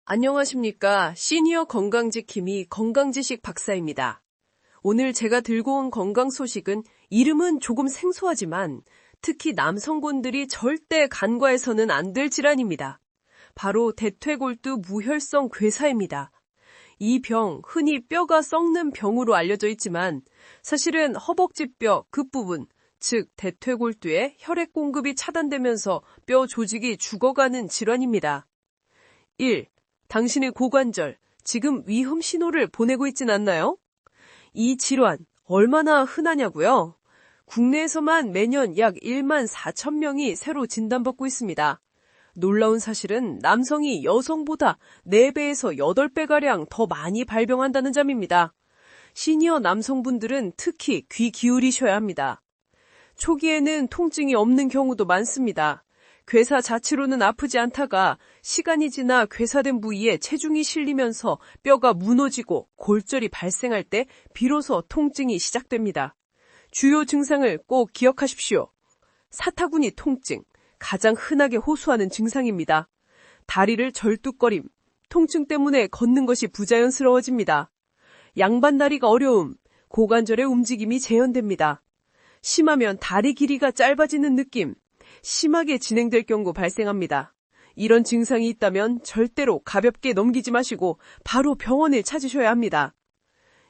안녕하십니까. 시니어 건강지킴이 건강지식 박사입니다. 오늘 제가 들고 온 건강 소식은 이름은 조금 생소하지만 특히 남성분들이 절대 간과해서는 안 될 질환입니다. 바로 대퇴골두 무혈성 괴사입니다. 이 병, 흔히 뼈가 썩는 병으로 알려져 있지만 사실은 허벅지뼈 끝부분, 즉 대퇴골두의 혈액 공급이 차단되면서 뼈 조직이 죽어가는 질환입니다. 1. 당신의 고관절, 지금 위험 신호를 보내고 있진 않나요? 이 질환, 얼마나 흔하냐고요? 국내에서만 매년 약 1만 4천 명이 새로 진단받고 있습니다. 놀라운 사실은 남성이 여성보다 4배에서 8배가량 더 많이 발병한다는 점입니다. 시니어 남성분들은 특히 귀 기울이셔야 합니다. 초기에는 통증이 없는 경우도 많습니다. 괴사 자체로는 아프지 않다가 시간이 지나 괴사된 부위에 체중이 실리면서 뼈가 무너지고 골절이 발생할 때 비로소 통증이 시작됩니다. 주요 증상을 꼭 기억하십시오. 사타구니 통증, 가장 흔하게 호소하는 증상입니다. 다리를 절뚝거림, 통증 때문에 걷는 것이 부자연스러워집니다. 양반다리가 어려움, 고관절의 움직임이 제한됩니다. 심하면 다리 길이가 짧아지는 느낌, 심하게 진행될 경우 발생합니다. 이런 증상이 있다면 절대로 가볍게 넘기지 마시고 바로 병원을 찾으셔야 합니다.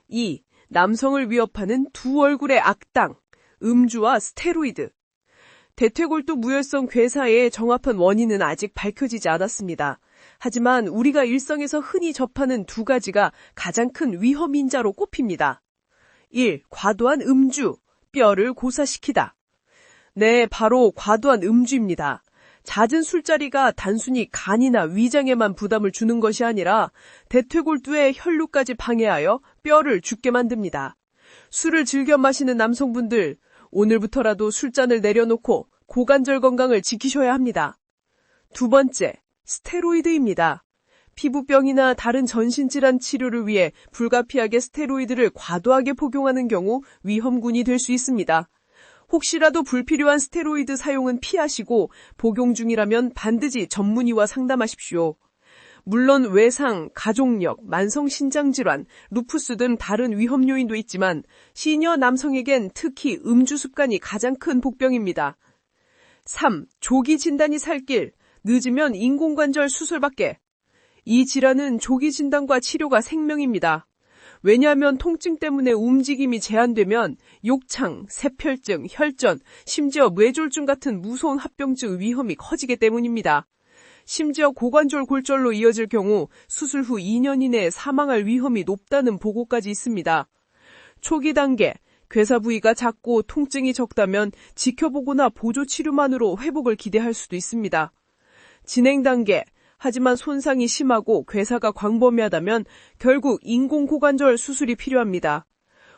2. 남성을 위협하는 두 얼굴의 악당, 음주와 스테로이드. 대퇴골두 무혈성 괴사의 정확한 원인은 아직 밝혀지지 않았습니다. 하지만 우리가 일상에서 흔히 접하는 두 가지가 가장 큰 위험 인자로 꼽힙니다. 1. 과도한 음주, 뼈를 고사시키다. 네, 바로 과도한 음주입니다. 잦은 술자리가 단순히 간이나 위장에만 부담을 주는 것이 아니라 대퇴골두의 혈류까지 방해하여 뼈를 죽게 만듭니다. 술을 즐겨 마시는 남성분들, 오늘부터라도 술잔을 내려놓고 고관절 건강을 지키셔야 합니다. 2번째, 스테로이드입니다. 피부병이나 다른 전신질환 치료를 위해 불가피하게 스테로이드를 과도하게 복용하는 경우 위험군이 될 수 있습니다. 혹시라도 불필요한 스테로이드 사용은 피하시고 복용 중이라면 반드시 전문의와 상담하십시오. 물론 외상, 가족력, 만성신장질환, 루푸스 등 다른 위험 요인도 있지만 시니어 남성에겐 특히 음주 습관이 가장 큰 복병입니다. 3. 조기 진단이 살 길, 늦으면 인공관절 수술밖에. 이 질환은 조기 진단과 치료가 생명입니다. 왜냐하면 통증 때문에 움직임이 제한되면 욕창, 세펼증, 혈전, 심지어 뇌졸중 같은 무서운 합병증 위험이 커지기 때문입니다. 심지어 고관절 골절로 이어질 경우 수술 후 2년 이내에 사망할 위험이 높다는 보고까지 있습니다. 초기 단계, 괴사 부위가 작고 통증이 적다면 지켜보거나 보조 치료만으로 회복을 기대할 수도 있습니다. 진행 단계, 하지만 손상이 심하고 괴사가 광범위하다면 결국 인공고관절 수술이 필요합니다.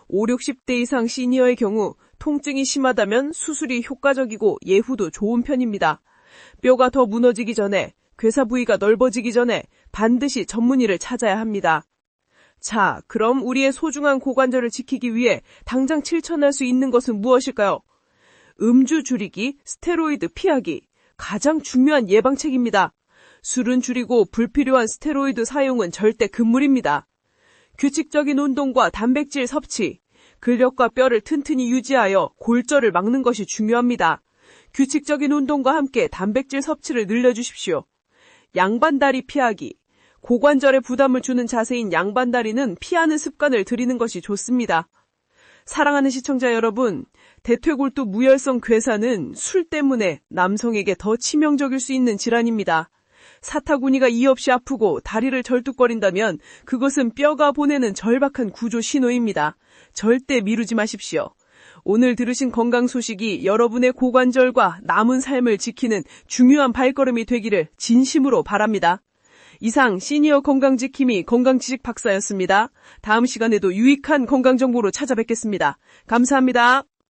5, 60대 이상 시니어의 경우 통증이 심하다면 수술이 효과적이고 예후도 좋은 편입니다. 뼈가 더 무너지기 전에, 괴사 부위가 넓어지기 전에 반드시 전문의를 찾아야 합니다. 자, 그럼 우리의 소중한 고관절을 지키기 위해 당장 실천할 수 있는 것은 무엇일까요? 음주 줄이기, 스테로이드 피하기, 가장 중요한 예방책입니다. 술은 줄이고 불필요한 스테로이드 사용은 절대 금물입니다. 규칙적인 운동과 단백질 섭취, 근력과 뼈를 튼튼히 유지하여 골절을 막는 것이 중요합니다. 규칙적인 운동과 함께 단백질 섭취를 늘려주십시오. 양반다리 피하기, 고관절에 부담을 주는 자세인 양반다리는 피하는 습관을 들이는 것이 좋습니다. 사랑하는 시청자 여러분, 대퇴골두 무혈성 괴사는 술 때문에 남성에게 더 치명적일 수 있는 질환입니다. 사타구니가 이유 없이 아프고 다리를 절뚝거린다면 그것은 뼈가 보내는 절박한 구조 신호입니다. 절대 미루지 마십시오. 오늘 들으신 건강 소식이 여러분의 고관절과 남은 삶을 지키는 중요한 발걸음이 되기를 진심으로 바랍니다. 이상 시니어 건강지킴이 건강지식 박사였습니다. 다음 시간에도 유익한 건강정보로 찾아뵙겠습니다. 감사합니다.